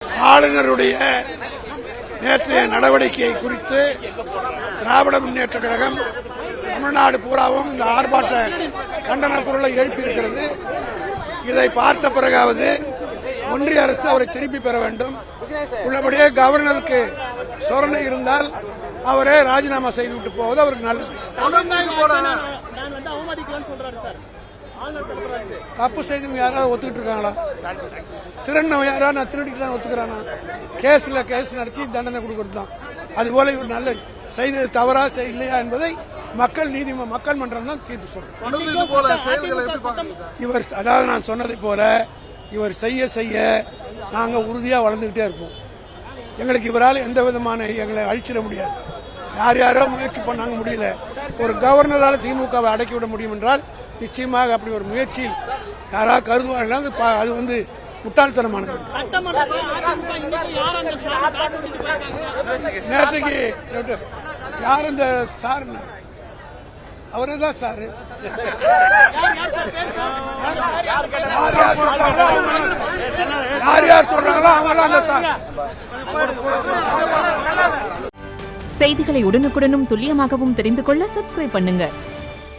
ஆளுநருடைய நேற்றைய நடவடிக்கையை குறித்து திராவிட முன்னேற்றக் கழகம் தமிழ்நாடு பூராவும் இந்த ஆர்ப்பாட்ட கண்டன குரலை எழுப்பியிருக்கிறது. இதை பார்த்த பிறகாவது ஒன்றிய அரசு அவரை திருப்பி பெற வேண்டும். உள்ளபடியே கவர்னருக்கு சொரணை இருந்தால் அவரே ராஜினாமா செய்துவிட்டு போவது அவருக்கு நல்லது. தப்பு செய்தவங்க யாராவது ஒத்துக்கிட்டு இருக்காங்களா? திருநவன் யாராவது நான் திருடிட்டு தான் ஒத்துக்கிறானா? கேஸ் நடத்தி தண்டனை கொடுக்கறது தான். அதுபோல இவர் நல்ல செய்தது தவறா இல்லையா என்பதை மக்கள் மன்றம் தான் தீர்ப்பு சொல்றோம். இவர் அதாவது நான் சொன்னதை போல இவர் செய்ய நாங்க உறுதியா வளர்ந்துகிட்டே இருப்போம். எங்களுக்கு இவரால் எந்த விதமான எங்களை அழிச்சிட முடியாது. யாரோ முயற்சி பண்ணாங்க, முடியல. ஒரு கவர்னரால் திமுகவை அடக்கிவிட முடியும் என்றால் நிச்சயமாக அப்படி ஒரு முயற்சியில் யாராவது கருதுவார்கள். அது முட்டாள்தனமானது. நேற்றுக்கு யார் இந்த சார்? அவரே தான் சார். யார் சொல்றாங்களோ அவங்க அந்த சார். செய்திகளை உடனுக்குடனும் துல்லியமாகவும் தெரிந்து கொள்ள சப்ஸ்கிரைப் பண்ணுங்க.